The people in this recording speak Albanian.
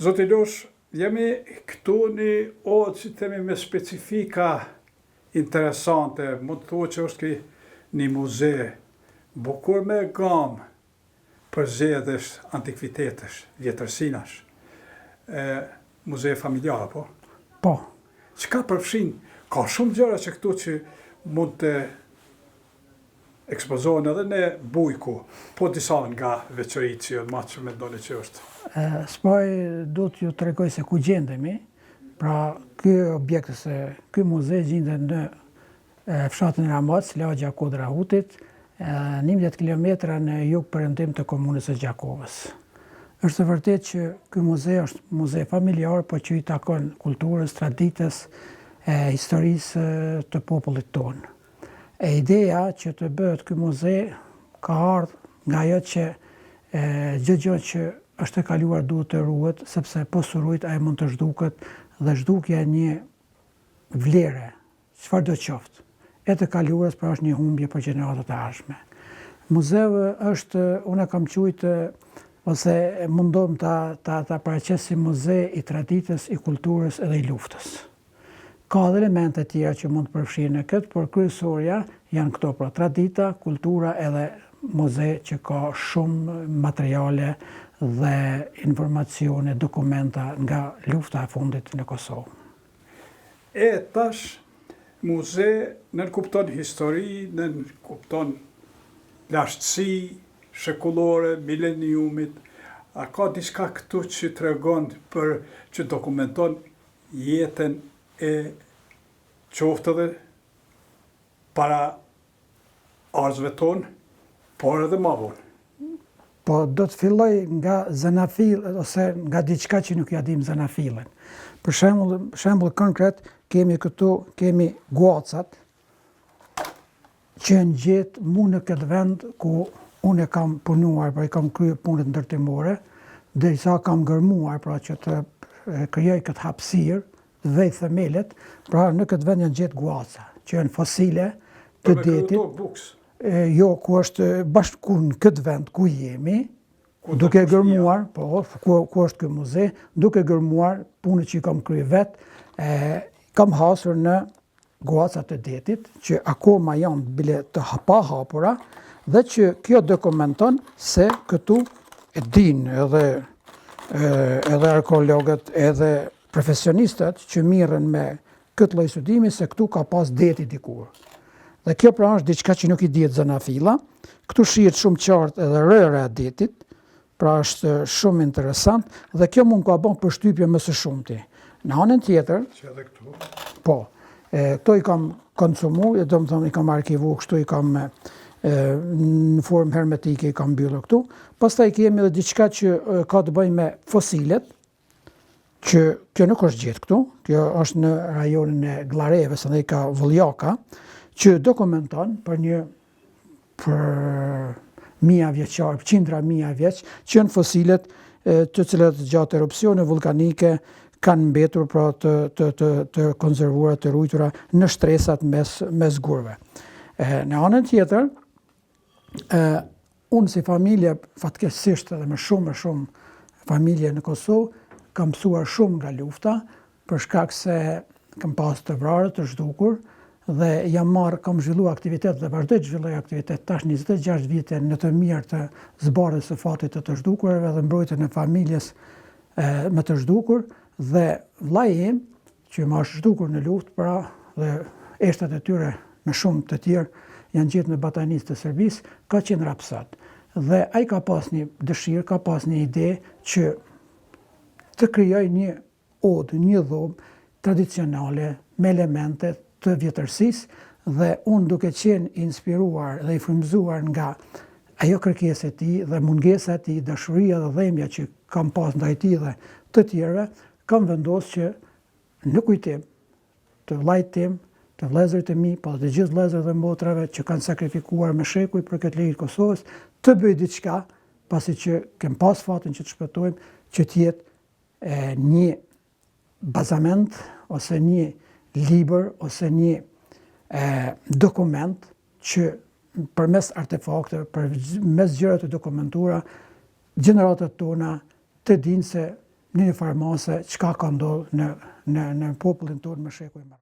Zoti Losh, jemi këtu që themi me specifika interesante, mund të thuhet që është një muze, bukur me gamë për zgjedhjes antikvitetesh, vjetërsinash. Muze familjare, po? Po. Çka përfshin? Ka shumë gjëra që këtu që mund të ekspozohen edhe në bujku, po disa nga veçoritë që ma që mendoni që është. Spaj do t'ju tregoj se ku gjendemi, pra ky objekt se ky muze gjendet në fshatin Ramac, lagja Kodra Hutit, 11 kilometra në jug perëndim të komunës së Gjakovës. Është vërtet që ky muze është muze familjar, po që i takon kulturës, traditës, historisë të popullit tonë. Ideja që të bëhet ky muze ka ardhur nga ajo që çdo gjë që është e kaluar duhet të ruhet, sepse po surujt ai mund të zhduket dhe zhdukja e një vlere, çfarë do qoftë, e të kaluarës pra është një humbje për gjeneratat e ardhshme. Muzeu është, unë kam quajtë ose mundom ta paraqes si muze i traditës, i kulturës edhe i luftës. Ka dhe elemente tjera që mund të përfshirë në këtë, por kryesorja janë këto, pra tradita, kultura edhe muze që ka shumë materiale dhe informacione, dokumenta nga lufta e fundit në Kosovë. Tash, muze nën kupton histori, nën kupton lashtësi, shekullore, mileniumit. A ka diçka këtu që tregon që dokumenton jetën e qoftë edhe para arzëve tonë, por edhe ma vonë. Po do të filloj nga zanafil, ose nga diçka që nuk ja dim zanafilën. Për shembull konkret, kemi guacat, që në gjetë mu në këtë vend ku unë e kam punuar, pra i kam kryer punët ndërtimore, derisa kam gërmuar pra që të krijoj këtë hapësirë dhe themelet, pra në këtë vend janë gjetë guaca, që janë fosile të detit. Jo, ku është bashkë në këtë vend ku jemi, duke gërmuar, ku është ky muze, duke gërmuar punët që i kam kryer vetë, kam hasur në guacat e detit, që akoma janë bile të pa hapura, dhe që kjo dokumenton se këtu e din edhe arkeologët, edhe profesionistët që mirën me këtë lloj studimi se këtu ka pas deti dikur. Dhe kjo pra është diçka që nuk i dihet zanafilla. Këtu shihet shumë qartë edhe rëra e detit, pra është shumë interesant dhe kjo mund ka bën përshtypje më së shumti. Në anën tjetër, që edhe këtu. Po, këto i kam konsumuar, domethënë i kam arkivuar kështu, i kam në formë hermetike i kam mbyllur këtu. Pastaj kemi edhe diçka që ka të bëjë me fosilet, që kjo nuk është gjetë këtu, kjo është në rajonin e Glareves, ndaj ka Vuljaka, që dokumenton për mija vjeqar, qindra mija vjeq, që janë fosilet të cilat gjatë erupsione vulkanike kanë mbetur pra të konservuara, të ruajtura në shtresat mes gurve. Në anën tjetër, unë si familje, fatkeqësisht edhe me shumë familje në Kosovë, kam mësuar shumë nga lufta, për shkak se kam pas të vrarë, të zhdukur, dhe kam zhvilluar aktivitet dhe vazhdoj të zhvilloj aktivitet tash 26 vite në të mirë të zbardhjes së fatit të zhdukurve dhe mbrojtjen e familjes me të zhdukur, dhe vllai im që më është zhdukur në luftë, pra dhe eshtat e tyre me shumë të tjerë janë gjetur në batanisë të Serbisë, ka qenë rapsat. Dhe ai ka pas një dëshirë, ka pas një ide që të krijoj një odë, një dhomë tradicionale me elemente të vjetërsisë dhe unë duke qenë inspiruar dhe i frymëzuar nga ajo kërkesë e tij dhe mungesa e tij, dashuria dhe dhëmbja që kam pas ndaj tij dhe të tjerëve, kam vendosur që në kujtim të vllait tim, të vëllezërit e mi, po të gjithë vëllezërve dhe motrave që kanë sakrifikuar me shekuj për këtë lejë të Kosovës, të bëj diçka, pasi që kem pas fatin që të shpëtojmë, që të jetë një bazament ose një libër ose një dokument që përmes artefakteve, përmes gjërave të dokumentuara, gjeneratat tona të dinë se në një farmase çka ka ndodhur në popullin tonë më shekuj më.